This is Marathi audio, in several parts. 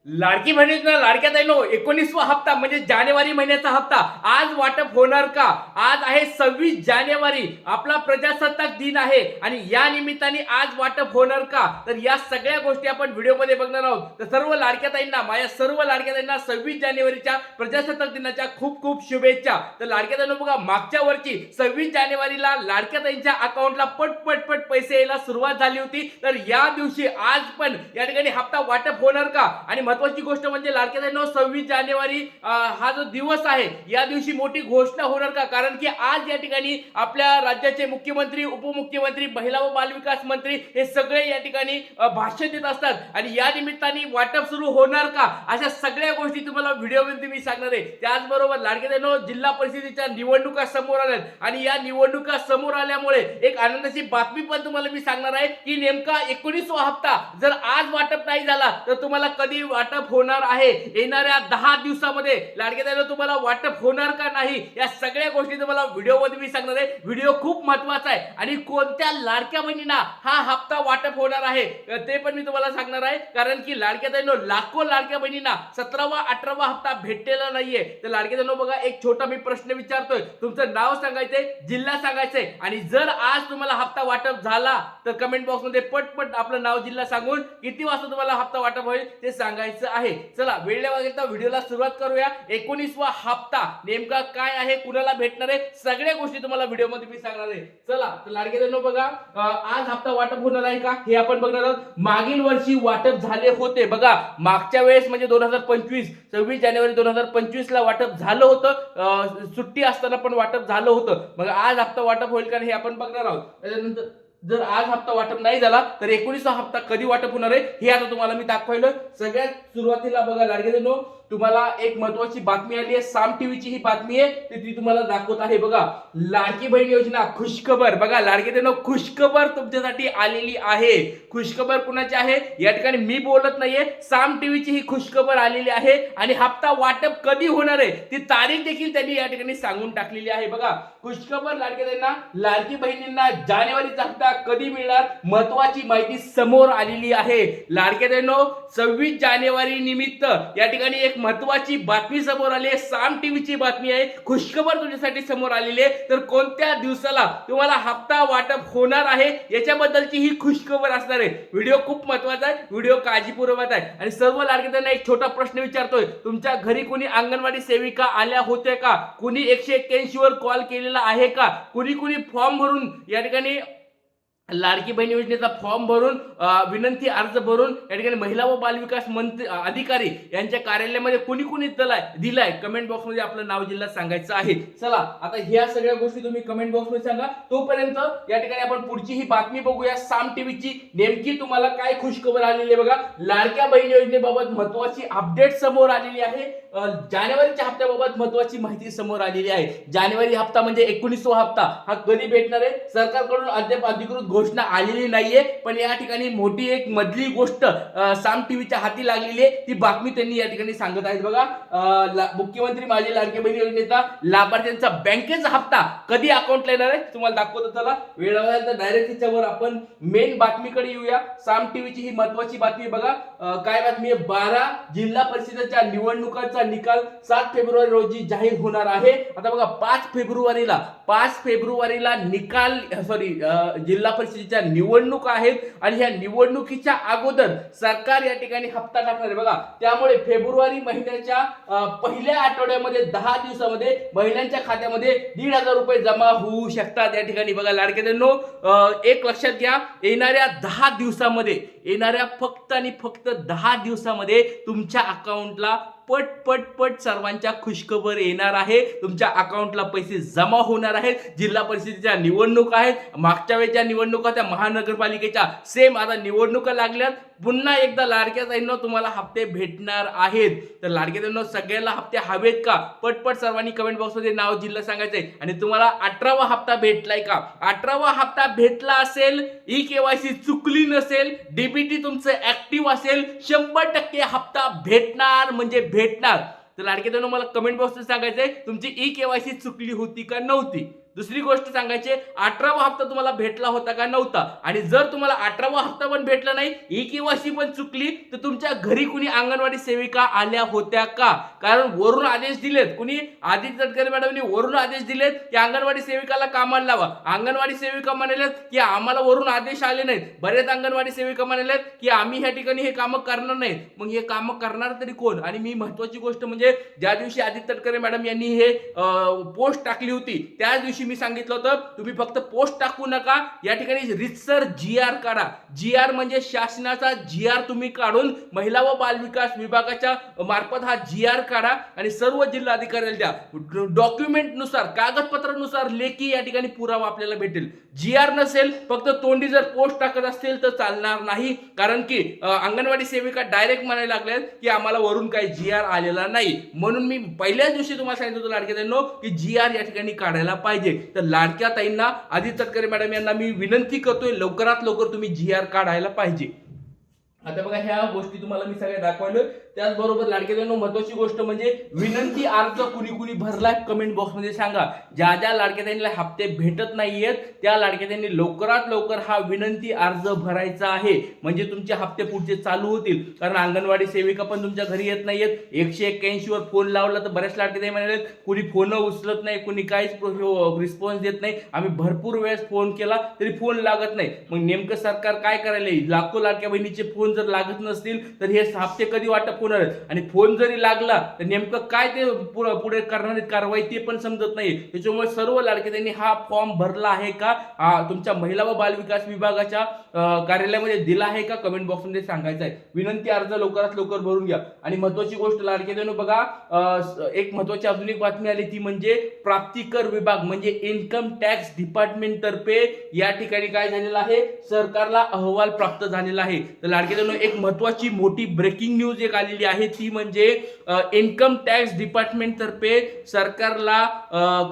लाडकी बहिणीचा लाडक्या ताईनो 19वा हप्ता म्हणजे जानेवारी महिन्याचा हप्ता आज वाटप होणार का? आज आहे 26 जानेवारी, आपला प्रजासत्ताक दिन आहे आणि या निमित्ताने आज वाटप होणार का? तर या सगळ्या गोष्टी आपण व्हिडिओमध्ये बघणार आहोत. तर सर्व लाडक्या ताईंना, माझ्या सर्व लाडक्या ताईंना 26 जानेवारीच्या प्रजासत्ताक दिनाच्या खूप खूप शुभेच्छा. तर लाडक्या ताईंनो बघा, मागच्या वर्षी 26 जानेवारीला लाडक्या ताईंच्या अकाउंटला पट पैसे यायला सुरुवात झाली होती. तर या दिवशी आज पण या ठिकाणी हप्ता वाटप होणार का? आणि महत्त्वाची गोष्ट म्हणजे लाडक्या ताईंनो 26 जानेवारी हा जो दिवस आहे, या दिवशी मोठी घोषणा होणार का? कारण की आज या ठिकाणी आपल्या राज्याचे मुख्यमंत्री, उपमुख्यमंत्री, महिला व बालविकास मंत्री हे सगळे या ठिकाणी भाषण देत असतात आणि या निमित्ताने वाटप सुरू होणार का? अशा सगळ्या गोष्टी तुम्हाला व्हिडिओमध्ये मी सांगणार आहे. त्याचबरोबर लाडक्या ताईंनो, जिल्हा परिषदेच्या निवडणुका समोर आल्यात आणि या निवडणुका समोर आल्यामुळे एक आनंदाची बातमी पण तुम्हाला मी सांगणार आहे की नेमका 19वा हप्ता जर आज वाटप नाही झाला तर तुम्हाला कधी वाटप होणार आहे? येणाऱ्या 10 दिवसामध्ये लाडक्या ताईंनो तुम्हाला वाटप होणार का नाही, या सगळ्या गोष्टी तुम्हाला व्हिडिओमध्ये मी सांगणार आहे. व्हिडिओ खूप महत्त्वाचा आहे आणि कोणत्या लाडक्या बहिणींना हा हप्ता वाटप होणार आहे ते पण मी तुम्हाला सांगणार आहे. कारण की लाडक्या ताईंनो, लाखो लाडक्या बहिणींना 17वा 18वा हप्ता भेटलेला नाहीये. तर लाडक्या ताईंनो बघा, एक छोटा मी प्रश्न विचारतोय, तुमचं नाव सांगायचंय, जिल्हा सांगायचंय आणि जर आज तुम्हाला हप्ता वाटप झाला तर कमेंट बॉक्समध्ये पटपट आपलं नाव, जिल्हा सांगून किती वाजता तुम्हाला हप्ता वाटप होईल ते सांगायचं आहे. चला वेळ न घालवता व्हिडिओला सुरुवात करूया. 19वा हप्ता नेमका काय आहे, कुणाला भेटणार आहे, सगळ्या गोष्टी तुम्हाला व्हिडिओमध्ये मी सांगणार आहे. चला तर लाडक्या ताईंनो बघा, आज हप्ता वाटप होणार आहे का हे आपण बघणार आहोत. मागील वर्षी वाटप झाले होते बघा, मागच्या वेळेस म्हणजे 2025 26 जानेवारी 2025 ला वाटप झालं होतं, सुट्टी असताना पण वाटप झालं होतं. मग आज हप्ता वाटप होईल का हे आपण बघणार आहोत. त्याच्यानंतर जर आज हप्ता वाटप नाही झाला तर 19वा हप्ता कधी वाटप होणार आहे हे आता तुम्हाला मी दाखवलं. सगळ्यात सुरुवातीला बघा लाडक्या ताईंनो, तुम्हाला एक महत्वाची बातमी आली आहे. साम टीव्हीची ही बातमी आहे, ती तुम्हाला दाखवत आहे. बघा, लाडकी बहीण योजना खुशखबर. बघा लाडकी ताईंनो, खुशखबर तुमच्यासाठी आलेली आहे. खुशखबर कुणाची आहे या ठिकाणी मी बोलत नाहीये, साम टीव्हीची ही खुशखबर आलेली आहे आणि हप्ता वाटप कधी होणार आहे ती तारीख देखील त्यांनी या ठिकाणी सांगून टाकलेली आहे. बघा, खुशखबर लाडकी ताईंना, लाडकी बहिणींना जानेवारीचा हप्ता कधी मिळणार, महत्वाची माहिती समोर आलेली आहे. लाडक्या ताईंनो, 26 जानेवारी निमित्त या ठिकाणी एक महत्वाची बातमी समोर आली आहे. साम टीव्हीची बातमी आहे, खुशखबर तुमच्यासाठी समोर आलेली आहे. तर कोणत्या दिवसाला तुम्हाला हप्ता वाटप होणार आहे याच्याबद्दलची ही खुशखबर असणार आहे. व्हिडिओ खूप महत्वाचा आहे, व्हिडिओ काळजीपूर्वक आहे. आणि सर्व लाडक्यांना एक छोटा प्रश्न विचारतोय, तुमच्या घरी कोणी अंगणवाडी सेविका आल्या होत्या का? कुणी 181 वर कॉल केलेला आहे का? कुणी फॉर्म भरून या ठिकाणी लाडकी बहीण योजनेचा फॉर्म भरून विनंती अर्ज भरून या ठिकाणी महिला व बालविकास मंत्री अधिकारी यांच्या कार्यालयामध्ये कुणी दिलाय कमेंट बॉक्स मध्ये आपलं नाव, जिल्हा सांगायचं आहे. चला आता ह्या सगळ्या गोष्टी तुम्ही कमेंट बॉक्स मध्ये सांगा. तोपर्यंत या ठिकाणी आपण पुढची ही बातमी बघूया. साम टीव्हीची नेमकी तुम्हाला काय खुशखबर आलेली आहे बघा. लाडक्या बहीण योजनेबाबत महत्वाची अपडेट समोर आलेली आहे. जानेवारीच्या हप्त्याबाबत महत्वाची माहिती समोर आलेली आहे. जानेवारी हप्ता म्हणजे 19वा हप्ता हा कधी भेटणार आहे, सरकारकडून अद्याप अधिकृत घोषणा आलेली नाहीये. पण या ठिकाणी मोठी एक मधली गोष्ट साम टीव्हीच्या हाती लागलेली आहे, ती बातमी त्यांनी या ठिकाणी सांगत आहेत. बघा, मुख्यमंत्री माझी लाडकी बहीण योजनेचा लाभार्थ्यांचा बँकेचा हप्ता कधी अकाउंटला येणार आहे तुम्हाला दाखवतो. चला वेळ लागला तर डायरेक्ट त्याच्यावर आपण मेन बातमीकडे येऊया. साम टीव्हीची ही महत्वाची बातमी बघा, काय बातमी आहे, 12 जिल्हा परिषदेच्या निवडणुकांचा निकाल 7 फेब्रुवारी रोजी जाहीर होणार आहे. आता बघा, 5 फेब्रुवारीला निकाल, जिल्हा परिषदेच्या निवडणूक आहेत आणि ह्या निवडणुकीच्या अगोदर सरकार या ठिकाणी हप्ता टाकणार आहे. बघा, त्यामुळे फेब्रुवारी महिन्याच्या पहिल्या आठवड्यामध्ये 10 दिवसामध्ये महिलांच्या खात्यामध्ये 1,500 रुपये जमा होऊ शकतात. या ठिकाणी बघा लाडक्या ताईंनो, एक लक्षात घ्या, येणाऱ्या 10 दिवसामध्ये, येणाऱ्या फक्त आणि फक्त 10 दिवसामध्ये तुमच्या अकाउंटला पट सर्वांच्या खुशखबर येणार आहे. तुमच्या अकाउंटला पैसे जमा होणार आहेत. जिल्हा परिषदेच्या निवडणूक आहेत, मागच्या वेळेच्या निवडणुका त्या महानगरपालिकेच्या, सेम आता निवडणुका लागल्यात. पुन्हा एकदा लाडक्या ताईंनो तुम्हाला हप्ते भेटणार आहेत. तर लाडक्या ताईंनो, सगळ्यांना हप्ते हवेत का? पटपट सर्वांनी कमेंट बॉक्समध्ये नाव, जिल्हा सांगायचंय. आणि तुम्हाला 18वा हप्ता भेटलाय का? 18वा हप्ता भेटला असेल, ई केवायसी चुकली नसेल, डीबीटी तुमचं ऍक्टिव्ह असेल, 100% हप्ता भेटणार म्हणजे भेटणार. तर लाडके ताईंनो, मला कमेंट बॉक्समध्ये सांगायचंय तुमची ई केवायसी चुकली होती का नव्हती. दुसरी गोष्ट सांगायची, 18वा हप्ता तुम्हाला भेटला होता का? नव्हता. आणि जर तुम्हाला 18वा हप्ता पण भेटला नाही, ई-केवायसी पण चुकली, तर तुमच्या घरी कुणी अंगणवाडी सेविका आल्या होत्या का? कारण वरून आदेश दिलेत, कुणी आदित्य तटकरे मॅडमनी वरून आदेश दिलेत की अंगणवाडी सेविकाला कामाला लावा. अंगणवाडी सेविका म्हणाल्यात की आम्हाला वरून आदेश आले नाहीत. बरेच अंगणवाडी सेविका म्हणाल्यात की आम्ही ह्या ठिकाणी हे कामं करणार नाहीत. मग हे कामं करणार तरी कोण? आणि मी महत्वाची गोष्ट म्हणजे ज्या दिवशी आदित्य तटकरे मॅडम यांनी हे पोस्ट टाकली होती, त्याच दिवशी मी सांगितलं होतं तुम्ही फक्त पोस्ट टाकू नका, या ठिकाणी रितसर GR काढा. GR म्हणजे शासनाचा GR तुम्ही काढून महिला व बालविकास विभागाच्या मार्फत हा GR काढा आणि सर्व जिल्हाधिकाऱ्याला द्या. डॉक्युमेंट नुसार, कागदपत्रानुसार लेखी या ठिकाणी पुरावा आपल्याला भेटेल. GR नसेल, फक्त तोंडी जर पोस्ट टाकत असतील तर चालणार नाही. कारण की अंगणवाडी सेविका डायरेक्ट म्हणायला लागल्यात की आम्हाला वरून काही GR आलेला नाही. म्हणून मी पहिल्याच दिवशी तुम्हाला सांगितलं होतं लाडक्या ताईंनो की GR या ठिकाणी काढायला पाहिजे. तर लाडक्या ताईंना, आदित्य तटकरे मॅडम यांना मी विनंती करतोय, लवकरात लवकर तुम्ही GR काढायला पाहिजे. आता बघा, ह्या गोष्टी तुम्हाला मी सगळ्या दाखवल्या. त्याचबरोबर लाडक्या ताईंनो महत्वाची गोष्ट म्हणजे विनंती अर्ज कुणी कुणी भरलाय कमेंट बॉक्स मध्ये सांगा. ज्या ज्या लाडक्या ताईंना हप्ते भेटत नाहीयेत त्या लाडक्या ताईंनी लवकरात लवकर हा विनंती अर्ज भरायचा आहे, म्हणजे तुमचे हप्ते पुढचे चालू होतील. कारण अंगणवाडी सेविका पण तुमच्या घरी येत नाहीयेत. 181 वर फोन लावला तर बऱ्याच लाडक्या ताई म्हणाले कुणी फोन उचलत नाही, कुणी काहीच रिस्पॉन्स देत नाही. आम्ही भरपूर वेळेस फोन केला तरी फोन लागत नाही. मग नेमकं सरकार काय करायला? लाखो लाडक्या बहिणीचे फोन जर लागत नसतील तर हे हप्ते कधी वाटप होणार? आणि फोन जरी लागला तर नेमकं काय ते पुढे करणारी कारवाई ते पण समजत नाही. त्याच्यामुळे सर्व लाडके त्यांनी हा फॉर्म भरला आहे का, तुमच्या महिला व बालविकास विभागाच्या कार्यालयामध्ये दिला आहे का, कमेंट बॉक्स मध्ये सांगायचं आहे. विनंती अर्ज लवकरात लवकर भरून घ्या. आणि महत्वाची गोष्ट लाडके त्यांनी बघा, एक महत्वाची अजून एक बातमी आली, ती म्हणजे प्राप्तिकर विभाग म्हणजे इन्कम टॅक्स डिपार्टमेंट तर्फे या ठिकाणी काय झालेलं आहे, सरकारला अहवाल प्राप्त झालेला आहे. तर लाडके त्यांनी एक महत्वाची मोठी ब्रेकिंग न्यूज एक आलेली आहे, ती म्हणजे इन्कम टॅक्स डिपार्टमेंट तर्फे सरकारला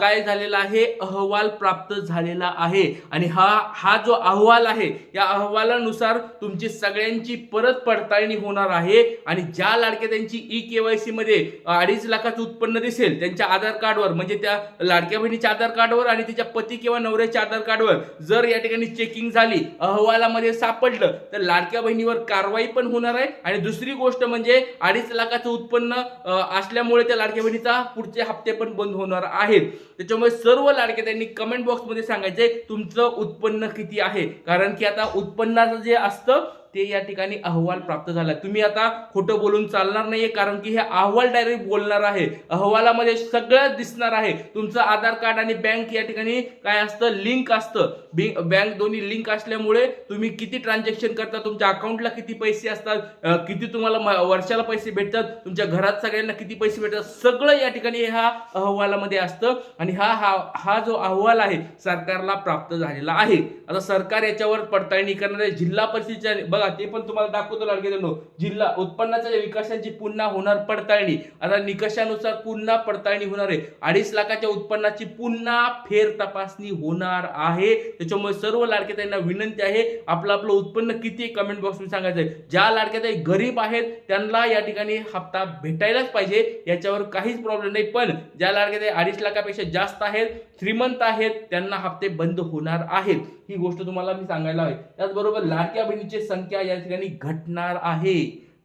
काय झालेला आहे, अहवाल प्राप्त झालेला आहे. आणि हा जो अहवाल आहे, या अहवालानुसार तुमची सगळ्यांची परत पडताळणी होणार आहे. आणि ज्या लाडक्या त्यांची ई-केवायसी मध्ये 2.5 लाखाचं उत्पन्न दिसेल त्यांच्या आधार कार्डवर, म्हणजे त्या लाडक्या बहिणीच्या आधार कार्डवर आणि तिच्या पती किंवा नवऱ्याच्या आधार कार्डवर जर या ठिकाणी चेकिंग झाली, अहवालामध्ये सापडलं, तर लाडक्या बहिणीवर कारवाई पण होणार आहे. आणि दुसरी गोष्ट म्हणजे 2.5 लाखाचं उत्पन्न असल्यामुळे त्या लाडक्या बहिणीचा पुढचे हप्ते पण बंद होणार आहेत. त्याच्यामुळे सर्व लाडके त्यांनी कमेंट बॉक्स मध्ये सांगायचे तुमचं उत्पन्न किती आहे. कारण की आता उत्पन्नाचं जे असतं ते या ठिकाणी अहवाल प्राप्त झाला. तुम्ही आता खोटं बोलून चालणार नाहीये, कारण की हे अहवाल डायरेक्ट बोलणार आहे. अहवालामध्ये सगळं दिसणार आहे. तुमचं आधार कार्ड आणि बँक या ठिकाणी काय असतं, लिंक असतं. बँक दोन्ही लिंक असल्यामुळे तुम्ही किती ट्रान्झॅक्शन करता, तुमच्या अकाउंटला किती पैसे असतात, किती तुम्हाला वर्षाला पैसे भेटतात, तुमच्या घरात सगळ्यांना किती पैसे भेटतात, सगळं या ठिकाणी ह्या अहवालामध्ये असतं. आणि हा जो अहवाल आहे सरकारला प्राप्त झालेला आहे. आता सरकार याच्यावर पडताळणी करणार आहे. जिल्हा परिषदेच्या बघा, ते पण तुम्हाला दाखवतो लाडके बहिणींनो, जिल्हा उत्पन्नाच्या विकासाची पुन्हा होणार पडताळणी. आता निकषानुसार पुन्हा पडताळणी होणार आहे. 2.5 लाखाच्या उत्पन्नाची पुन्हा फेर तपासणी होणार आहे. त्याच्यामुळे सर्व लाडके ताईंना विनंती आहे, आपलं उत्पन्न किती आहे कमेंट बॉक्स मध्ये सांगायचं आहे. ज्या लाडके ताई गरीब आहेत त्यांना या ठिकाणी हप्ता भेटायलाच पाहिजे, याच्यावर काहीच प्रॉब्लेम नाही. पण ज्या लाडके ताई 2.5 लाखापेक्षा जास्त आहेत, श्रीमंत आहेत, त्यांना हप्ते बंद होणार आहेत. ही गोष्ट तुम्हाला मी सांगायला हवी. त्याचबरोबर लाडक्या बहिणीची संख्या या ठिकाणी घटणार आहे.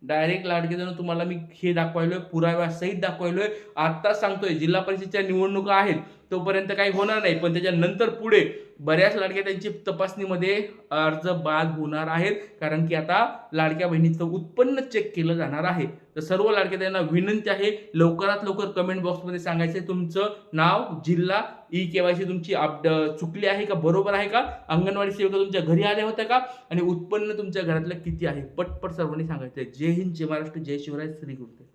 डायरेक्ट लाडके जण तुम्हाला मी हे दाखवायलोय, पुराव्यासहित दाखवायलोय. आता सांगतोय, जिल्हा परिषदेच्या निवडणुका आहेत तोपर्यंत काही होणार नाही, पण त्याच्यानंतर पुढे बऱ्याच लाडक्या त्यांची तपासणीमध्ये अर्ज बाद होणार आहेत. कारण की आता लाडक्या बहिणीचं उत्पन्न चेक केलं जाणार आहे. तर सर्व लाडक्या त्यांना विनंती आहे, लवकरात लवकर कमेंट बॉक्समध्ये सांगायचं तुमचं नाव, जिल्हा, ई-केवायसी तुमची चुकली आहे का, बरोबर आहे का, अंगणवाडी सेविका तुमच्या घरी आल्या होत्या का, आणि उत्पन्न तुमच्या घरातलं किती आहे, पटपट सर्वांनी सांगायचं. जय हिंद, जय महाराष्ट्र, जय शिवराय, श्री गुरुदेव.